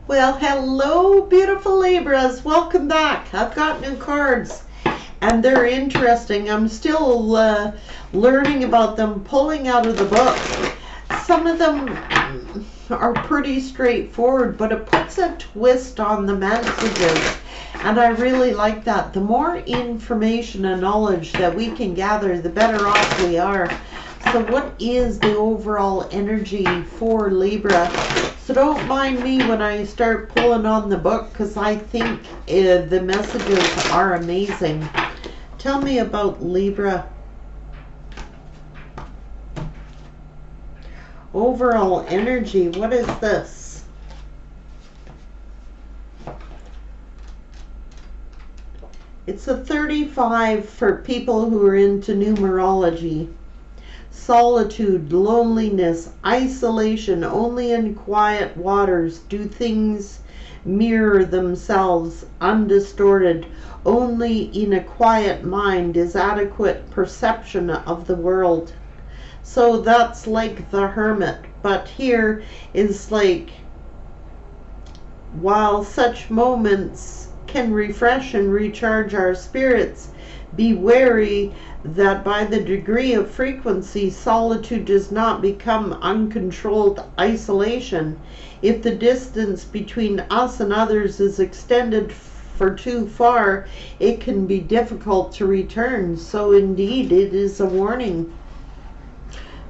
Well, hello, beautiful Libras. Welcome back. I've got new cards, and they're interesting. I'm still learning about them, pulling out of the book. Some of them are pretty straightforward, but it puts a twist on the messages, and I really like that. The more information and knowledge that we can gather, the better off we are. So what is the overall energy for Libra? So don't mind me when I start pulling on the book, because I think the messages are amazing. Tell me about Libra. Overall energy, what is this? It's a 35 for people who are into numerology. Solitude, loneliness, isolation. Only in quiet waters do things mirror themselves undistorted. Only in a quiet mind is adequate perception of the world. So that's like the hermit. But here is like, while such moments can refresh and recharge our spirits, be wary that by the degree of frequency, solitude does not become uncontrolled isolation. If the distance between us and others is extended for too far, it can be difficult to return. So indeed, it is a warning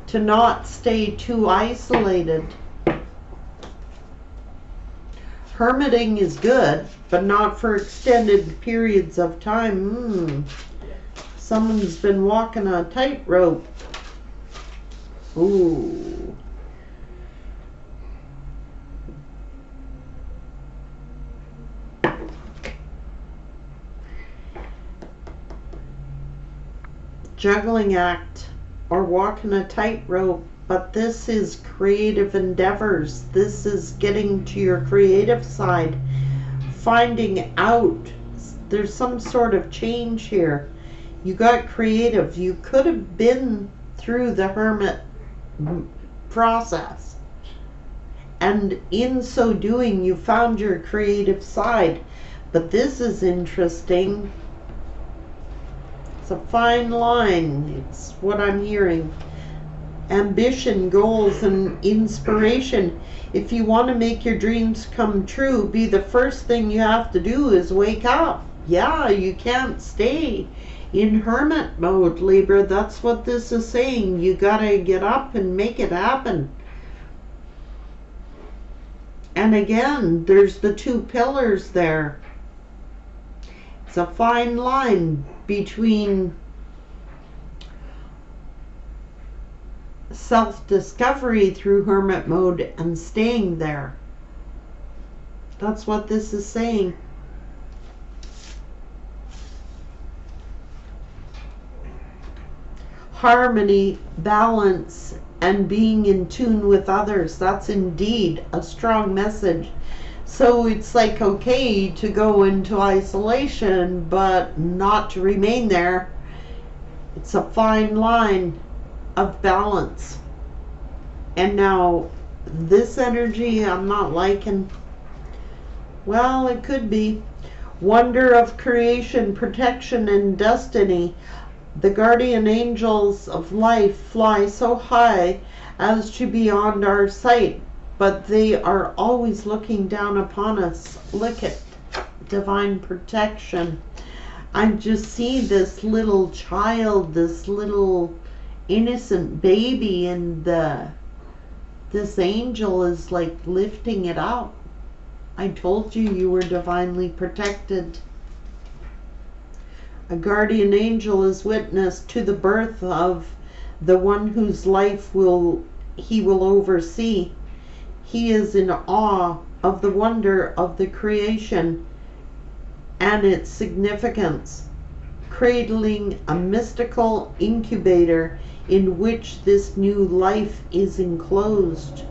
to not stay too isolated. Hermiting is good, but not for extended periods of time. Someone's been walking a tightrope. Ooh. Juggling act or walking a tightrope, but this is creative endeavors. This is getting to your creative side, finding out there's some sort of change here. You got creative. You could have been through the hermit process, and in so doing you found your creative side. But this is interesting. It's a fine line. It's what I'm hearing. Ambition, goals, and inspiration. If you want to make your dreams come true, be the first thing you have to do is wake up. Yeah, you can't stay in hermit mode, Libra. That's what this is saying. You gotta get up and make it happen. And again, there's the two pillars there. It's a fine line between self-discovery through hermit mode and staying there. That's what this is saying. Harmony, balance, and being in tune with others. That's indeed a strong message. So it's like, okay to go into isolation, but not to remain there. It's a fine line of balance. And now this energy I'm not liking. Well, it could be. Wonder of creation, protection, and destiny. The guardian angels of life fly so high as to be beyond our sight, but they are always looking down upon us. Look at divine protection. I just see this little child, this little innocent baby, and this angel is like lifting it up. I told you you were divinely protected. A guardian angel is witness to the birth of the one whose life he will oversee. He is in awe of the wonder of the creation and its significance, cradling a mystical incubator in which this new life is enclosed.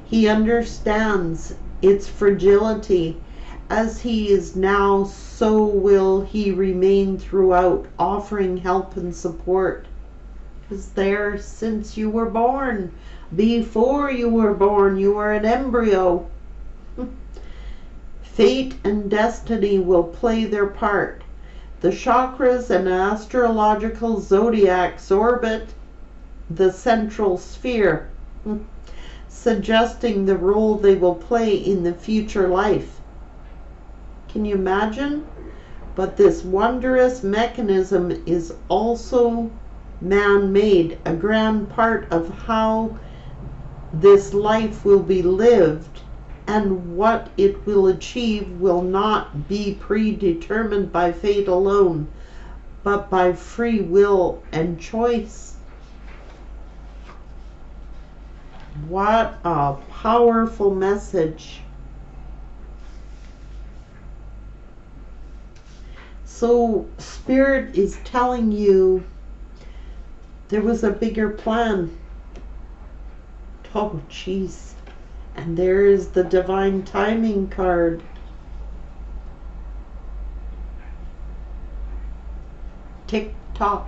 He understands its fragility. As he is now, so will he remain throughout, offering help and support. Is there since you were born. Before you were born, you were an embryo. Fate and destiny will play their part. The chakras and astrological zodiacs orbit the central sphere, suggesting the role they will play in the future life. Can you imagine? But this wondrous mechanism is also man-made, a grand part of how this life will be lived, and what it will achieve will not be predetermined by fate alone, but by free will and choice. What a powerful message. So Spirit is telling you there was a bigger plan. Oh, jeez. And there is the divine timing card. Tick tock,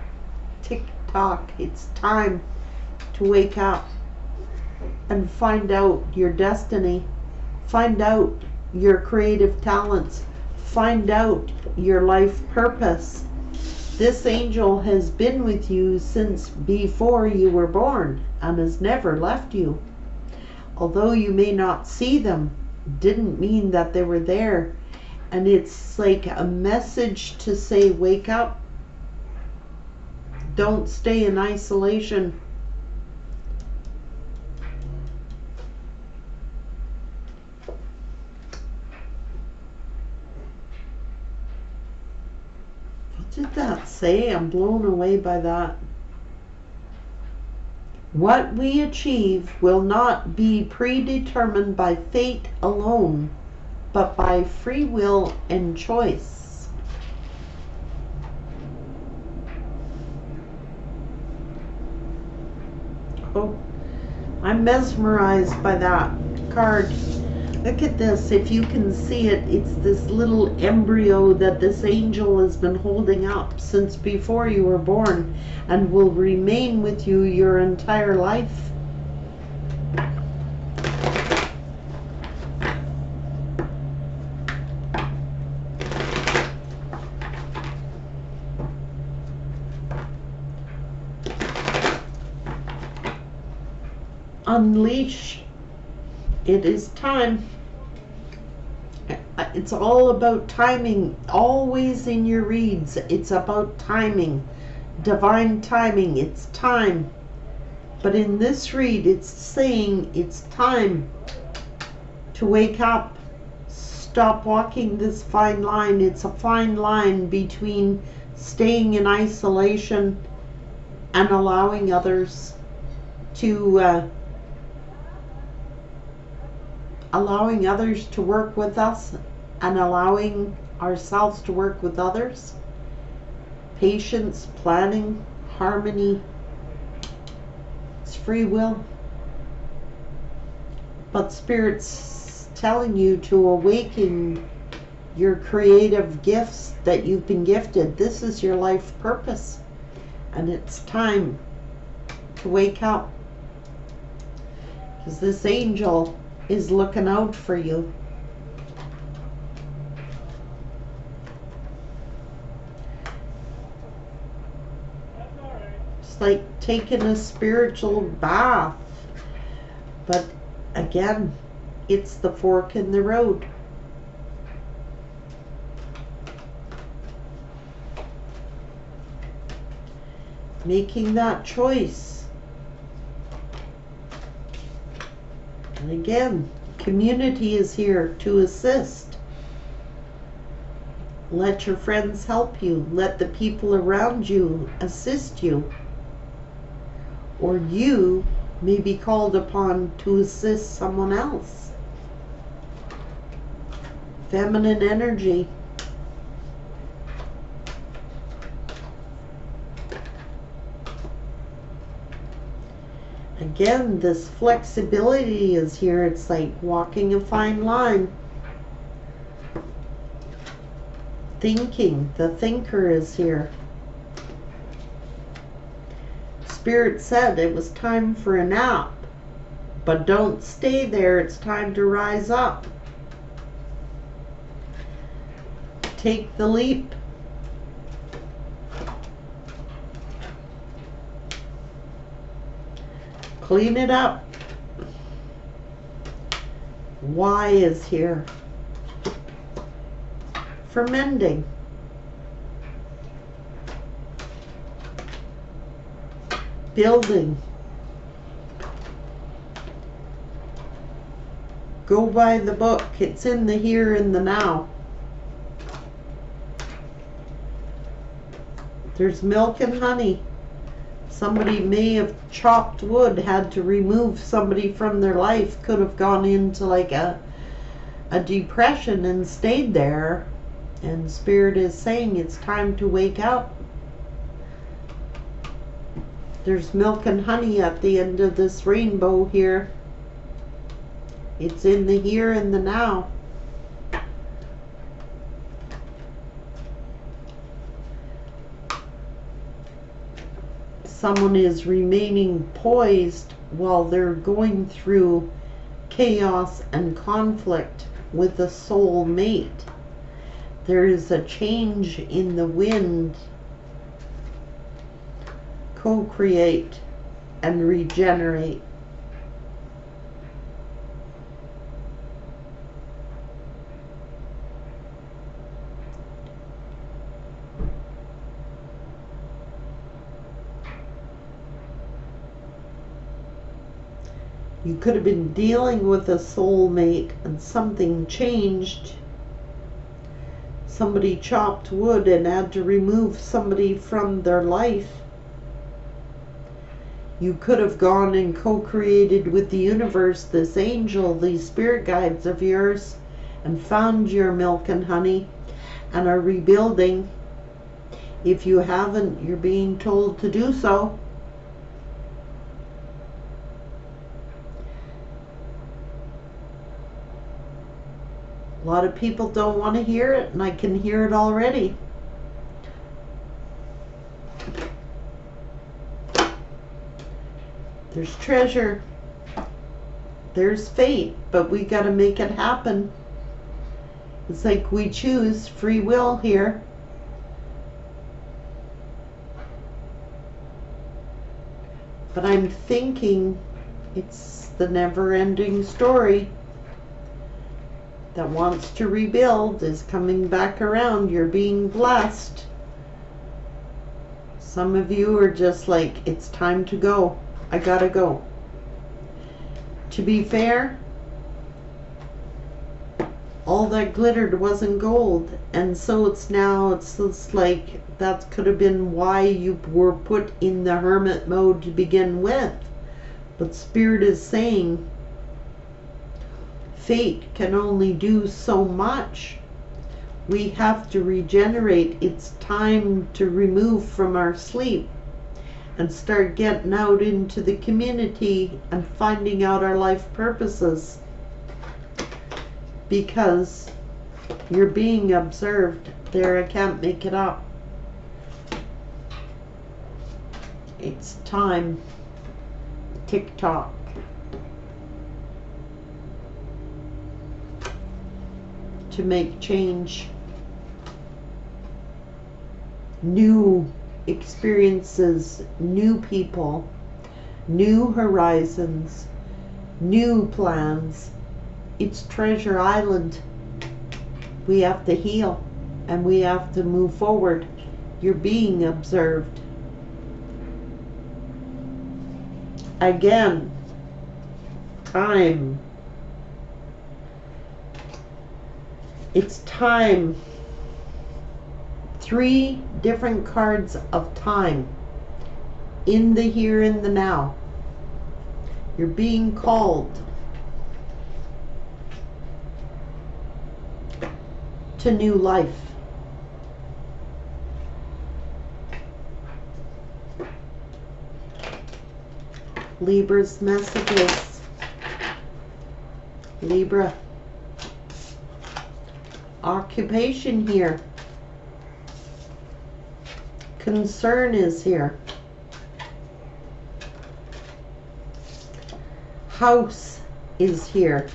tick tock. It's time to wake up and find out your destiny. Find out your creative talents. Find out your life purpose. This angel has been with you since before you were born and has never left you. Although you may not see them, didn't mean that they were there. And it's like a message to say, wake up. Don't stay in isolation. What did that say? I'm blown away by that. What we achieve will not be predetermined by fate alone, but by free will and choice. Oh, I'm mesmerized by that card. Look at this. If you can see it, it's this little embryo that this angel has been holding up since before you were born and will remain with you your entire life. Unleash. It is time. It's all about timing. Always in your reads, it's about timing. Divine timing. It's time. But in this read, it's saying it's time to wake up. Stop walking this fine line. It's a fine line between staying in isolation and allowing others to work with us and allowing ourselves to work with others. Patience, planning, harmony. It's free will. But Spirit's telling you to awaken your creative gifts that you've been gifted. This is your life purpose. And it's time to wake up. Because this angel is looking out for you. It's like taking a spiritual bath. But again, it's the fork in the road. Making that choice. And again, community is here to assist. Let your friends help you. Let the people around you assist you. Or you may be called upon to assist someone else. Feminine energy. Again, this flexibility is here. It's like walking a fine line. Thinking, the thinker is here. Spirit said it was time for a nap, but don't stay there. It's time to rise up. Take the leap. Clean it up. Y is here for mending. Building. Go by the book. It's in the here and the now. There's milk and honey. Somebody may have chopped wood, had to remove somebody from their life, could have gone into like a depression and stayed there. And Spirit is saying it's time to wake up. There's milk and honey at the end of this rainbow here. It's in the here and the now. Someone is remaining poised while they're going through chaos and conflict with a soul mate. There is a change in the wind. Co-create and regenerate. You could have been dealing with a soulmate and something changed. Somebody chopped wood and had to remove somebody from their life. You could have gone and co-created with the universe, this angel, these spirit guides of yours, and found your milk and honey and are rebuilding. If you haven't, you're being told to do so. A lot of people don't want to hear it, and I can hear it already. There's treasure. There's fate, but we got to make it happen. It's like we choose free will here. But I'm thinking it's the never-ending story that wants to rebuild is coming back around. You're being blessed. Some of you are just like, it's time to go. I gotta go. To be fair, all that glittered wasn't gold, and so it's just like that could have been why you were put in the hermit mode to begin with. But Spirit is saying fate can only do so much. We have to regenerate. It's time to remove from our sleep and start getting out into the community and finding out our life purposes, because you're being observed. There, I can't make it up. It's time. Tick-tock. To make change. New experiences, new people, new horizons, new plans. It's Treasure Island. We have to heal and we have to move forward. You're being observed. Again, time. It's time. 3 different cards of time in the here and the now. You're being called to new life. Libra's messages. Libra. Occupation here. Concern is here. House is here.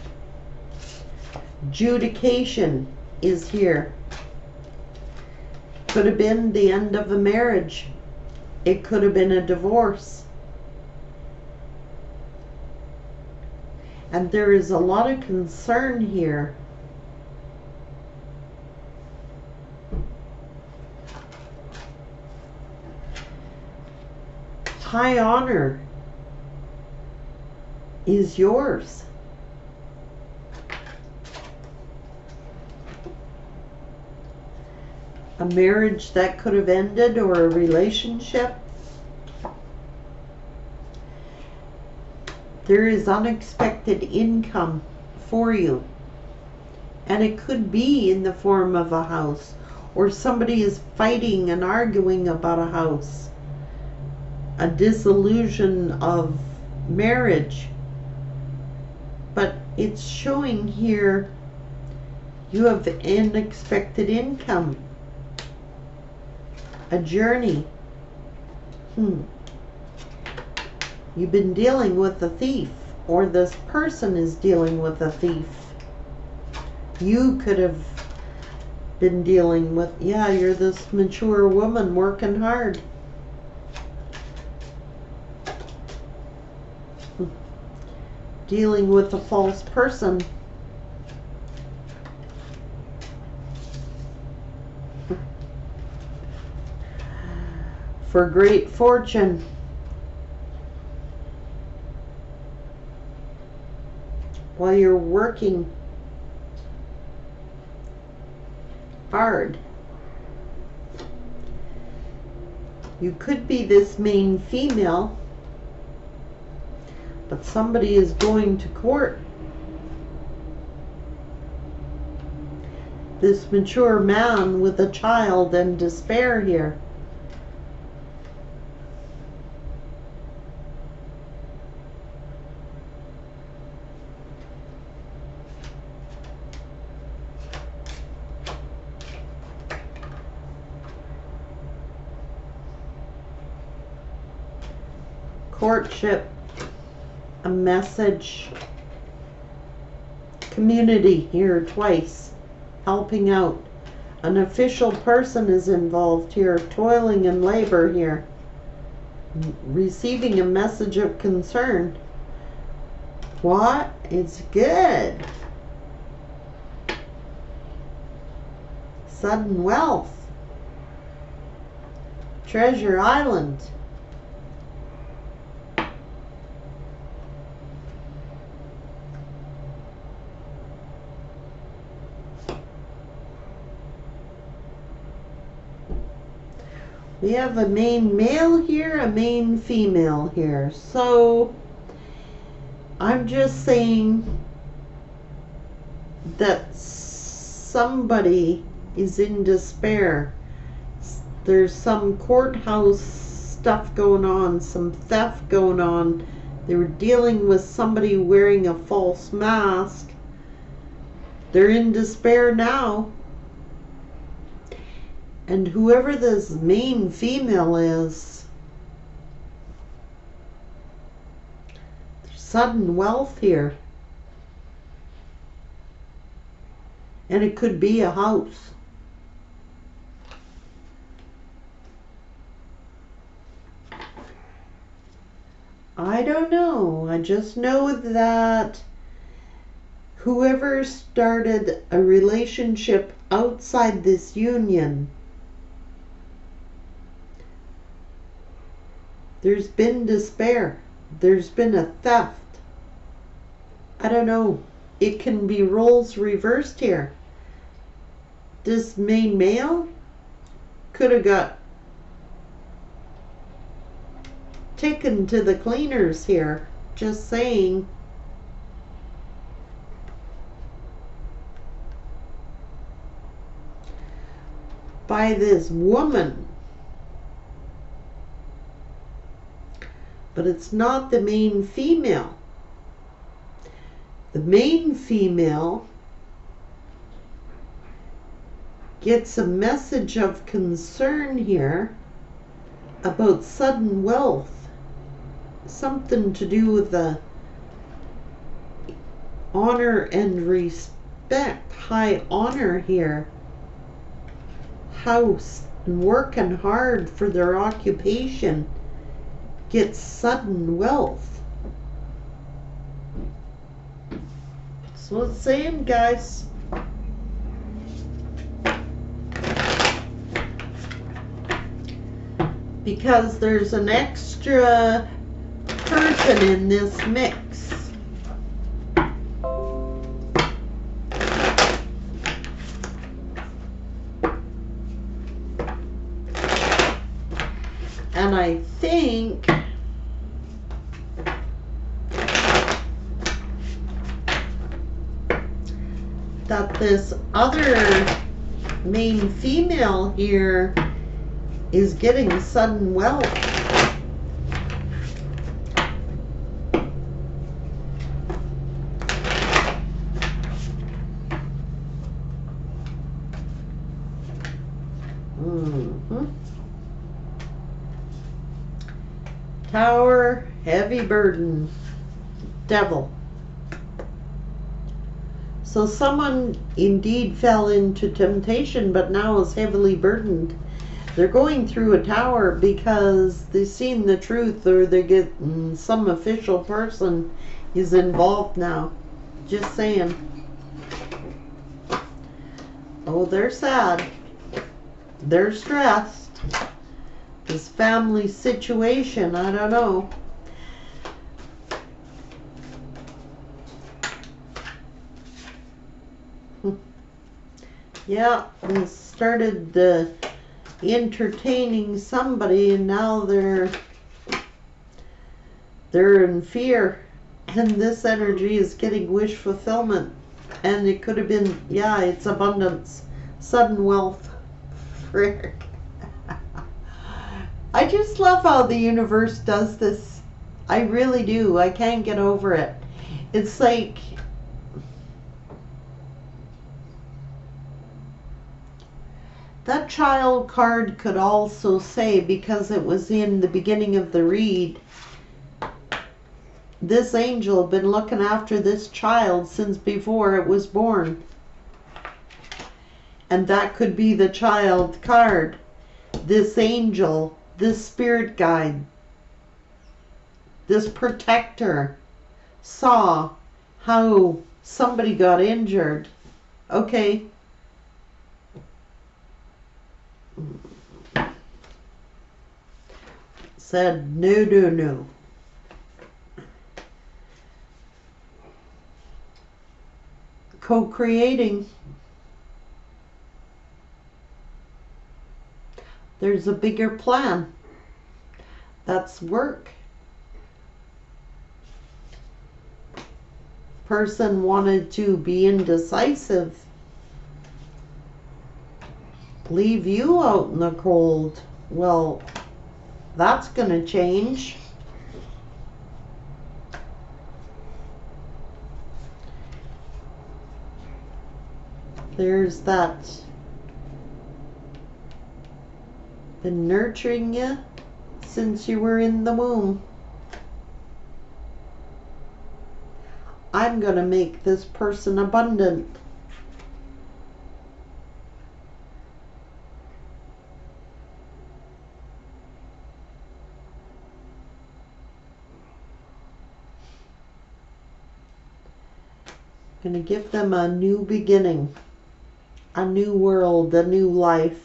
Judication is here. could have been the end of a marriage. It could have been a divorce. And there is a lot of concern here. High honor is yours. A marriage that could have ended, or a relationship. There is unexpected income for you. And it could be in the form of a house, or somebody is fighting and arguing about a house. A dissolution of marriage. But it's showing here you have unexpected income. A journey. You've been dealing with a thief, or this person is dealing with a thief. You could have been dealing with, yeah, you're this mature woman working hard. Dealing with a false person. For great fortune. While you're working hard. You could be this main female, but somebody is going to court. This mature man with a child and despair here. Courtship, a message, community here twice, helping out. An official person is involved here, toiling and labor here, receiving a message of concern. What? It's good. Sudden wealth. Treasure Island. We have a main male here, a main female here. So I'm just saying that somebody is in despair. There's some courthouse stuff going on, some theft going on. They were dealing with somebody wearing a false mask. They're in despair now. And whoever this main female is, there's sudden wealth here. And it could be a house. I don't know. I just know that whoever started a relationship outside this union, there's been despair. There's been a theft. I don't know. It can be roles reversed here. This main male could have got taken to the cleaners here. Just saying. By this woman. But it's not the main female. The main female gets a message of concern here about sudden wealth. Something to do with the honor and respect. High honor here. House, and working hard for their occupation get sudden wealth. That's what it's saying, guys. Because there's an extra person in this mix. And I think that this other main female here is getting sudden wealth. Tower, heavy burden, devil. So someone indeed fell into temptation, but now is heavily burdened. They're going through a tower because they've seen the truth, or they get some official person is involved now. Just saying. Oh, they're sad. They're stressed. This family situation, I don't know. Yeah, they started entertaining somebody, and now they're in fear, and this energy is getting wish fulfillment. And it could have been, yeah, it's abundance, sudden wealth. Frick. I just love how the universe does this. I really do. I can't get over it. It's like that child card could also say, because it was in the beginning of the read, this angel been looking after this child since before it was born. And that could be the child card. This angel, this spirit guide, this protector saw how somebody got injured. Okay. Said no, no, no. Co-creating. There's a bigger plan. That's work. Person wanted to be indecisive. Leave you out in the cold. Well, that's gonna change. There's that. Been nurturing you since you were in the womb. I'm going to make this person abundant. I'm going to give them a new beginning, a new world, a new life.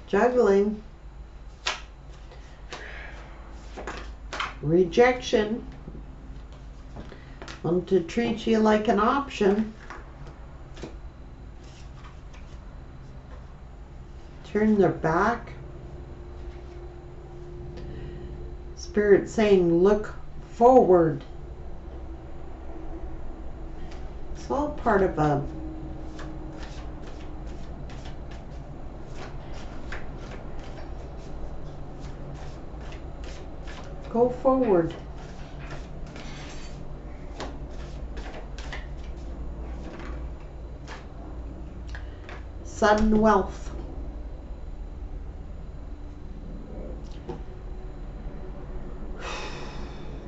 Juggling, rejection, want to treat you like an option, turn their back, Spirit saying look forward. It's all part of a go forward. sudden wealth.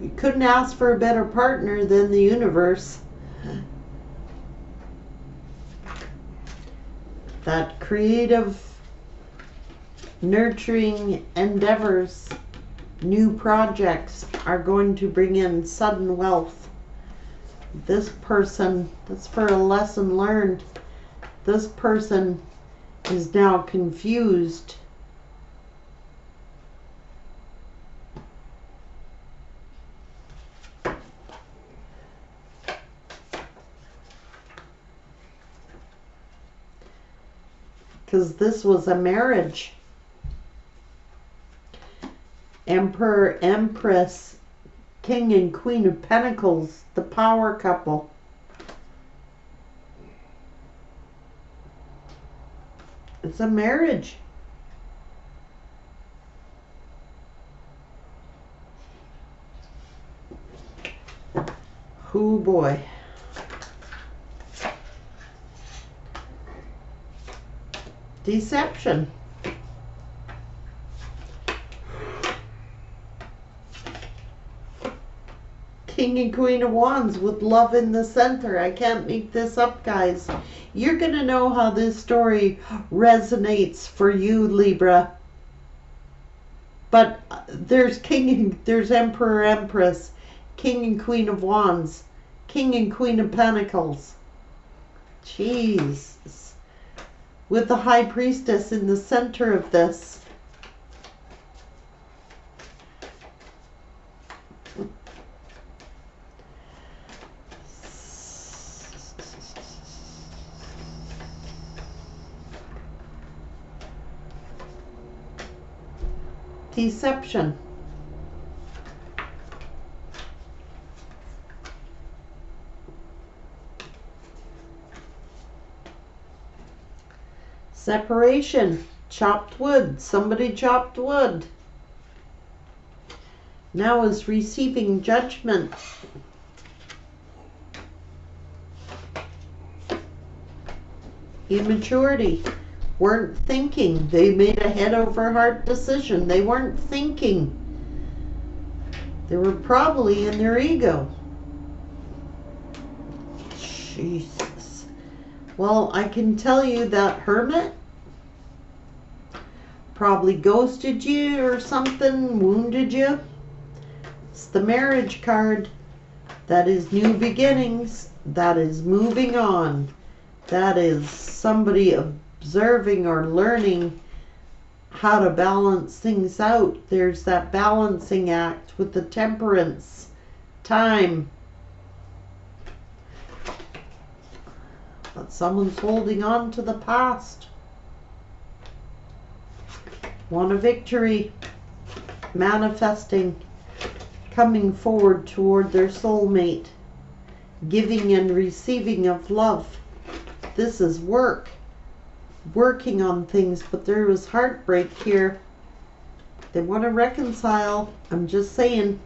You couldn't ask for a better partner than the universe. That creative, nurturing endeavors, new projects are going to bring in sudden wealth. This person, that's for a lesson learned. This person is now confused. Because this was a marriage. Emperor, Empress, King and Queen of Pentacles, the power couple. It's a marriage. Oh boy. Deception. King and Queen of Wands with love in the center. I can't make this up, guys. You're going to know how this story resonates for you, Libra. But there's there's Emperor, Empress, King and Queen of Wands, King and Queen of Pentacles. Jeez. With the High Priestess in the center of this. Deception. Separation. Chopped wood. Somebody chopped wood. Now is receiving judgment. Immaturity. Weren't thinking. They made a head over heart decision. They weren't thinking. They were probably in their ego. Jesus. Well, I can tell you that Hermit probably ghosted you or something, wounded you. It's the marriage card. That is new beginnings. That is moving on. That is somebody observing or learning how to balance things out. There's that balancing act with the Temperance. Time. But someone's holding on to the past. Want a victory. Manifesting. Coming forward toward their soulmate. Giving and receiving of love. This is work. Working on things, but there was heartbreak here. They want to reconcile. I'm just saying.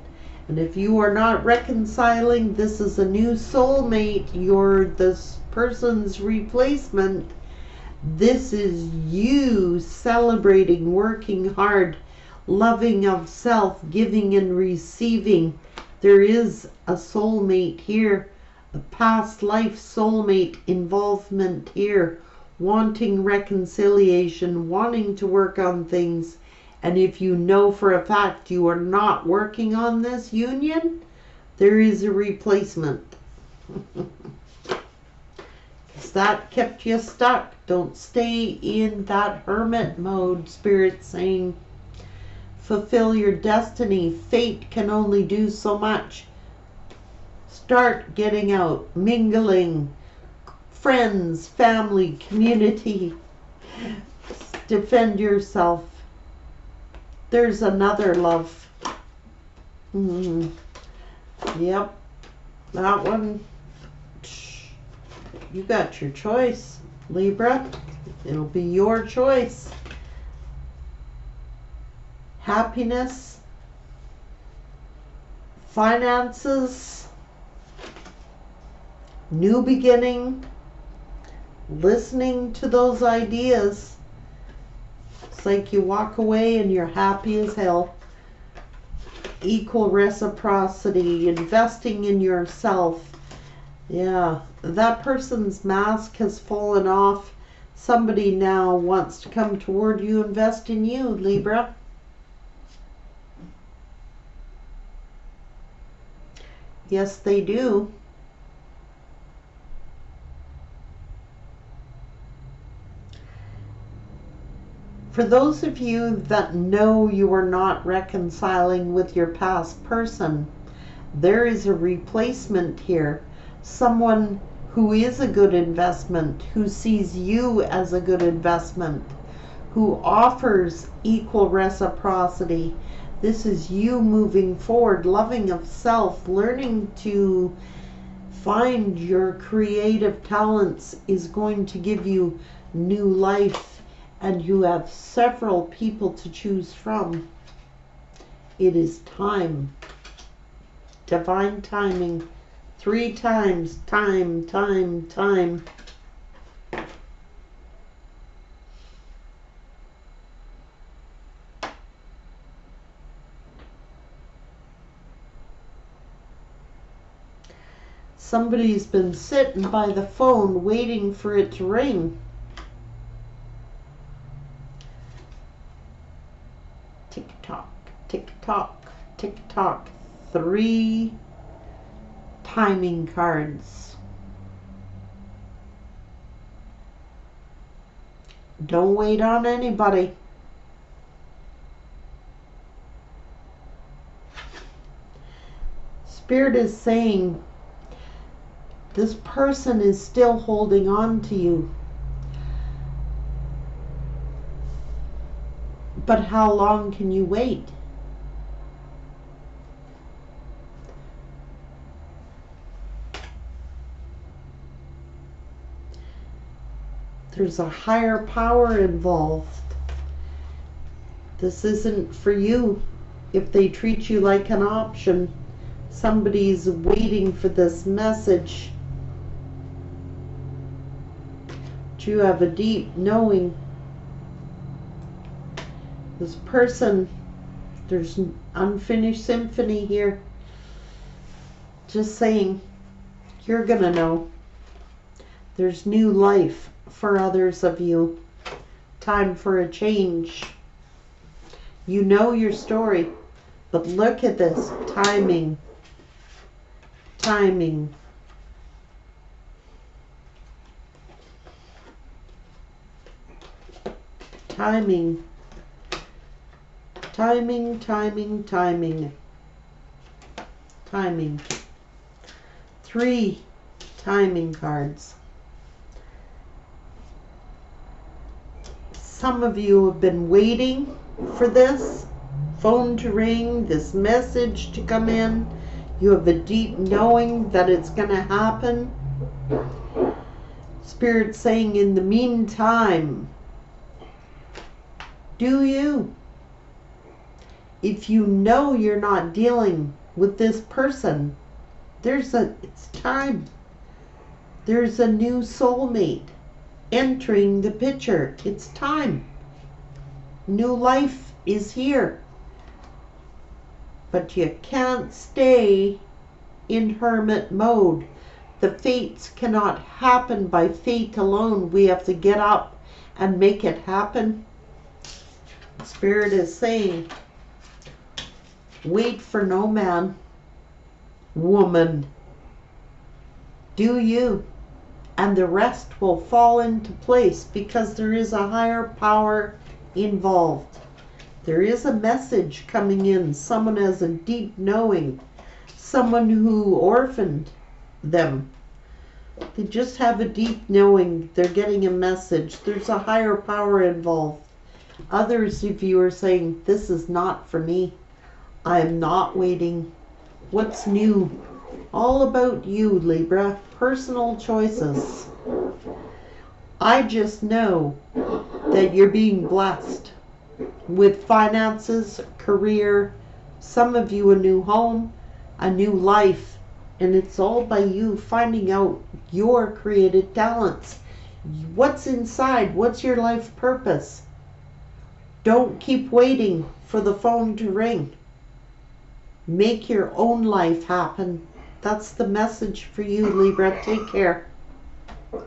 And if you are not reconciling, this is a new soulmate. You're this person's replacement. This is you celebrating, working hard, loving of self, giving and receiving. There is a soulmate here, a past life soulmate involvement here, wanting reconciliation, wanting to work on things. And if you know for a fact you are not working on this union, there is a replacement. Because that kept you stuck. Don't stay in that hermit mode, Spirit saying. Fulfill your destiny. Fate can only do so much. Start getting out, mingling, friends, family, community. Defend yourself. There's another love. Yep. That one. You got your choice, Libra. It'll be your choice. Happiness. Finances. New beginning. listening to those ideas. It's like you walk away and you're happy as hell. Equal reciprocity, investing in yourself. Yeah, that person's mask has fallen off. Somebody now wants to come toward you, invest in you, Libra. Yes, they do. For those of you that know you are not reconciling with your past person, there is a replacement here. Someone who is a good investment, who sees you as a good investment, who offers equal reciprocity. This is you moving forward, loving of self, learning to find your creative talents is going to give you new life, and you have several people to choose from. It is time. Divine timing. 3 times. Time, time, time. Somebody's been sitting by the phone waiting for it to ring. Tick-tock, tick-tock, tick-tock. 3 timing cards. Don't wait on anybody. Spirit is saying this person is still holding on to you. But how long can you wait? There's a higher power involved. This isn't for you. If they treat you like an option, somebody's waiting for this message. But you have a deep knowing. This person, there's an unfinished symphony here. Just saying, you're gonna know. There's new life for others of you. Time for a change. You know your story, but look at this. Timing. Timing. Timing. Timing, timing, timing. Timing. 3 timing cards. Some of you have been waiting for this phone to ring, this message to come in. You have a deep knowing that it's going to happen. Spirit saying, in the meantime, do you? If you know you're not dealing with this person, it's time. There's a new soulmate entering the picture. It's time. New life is here. But you can't stay in hermit mode. The fates cannot happen by fate alone. We have to get up and make it happen. Spirit is saying, wait for no man, woman. Do you, and the rest will fall into place, because there is a higher power involved. There is a message coming in. Someone has a deep knowing. Someone who orphaned them. They just have a deep knowing. They're getting a message. There's a higher power involved. Others of you are saying, this is not for me. I am not waiting. What's new? All about you, Libra. Personal choices. I just know that you're being blessed with finances, career, some of you a new home, a new life, and it's all by you finding out your created talents. What's inside? What's your life purpose? Don't keep waiting for the phone to ring. Make your own life happen. That's the message for you, Libra. Take care.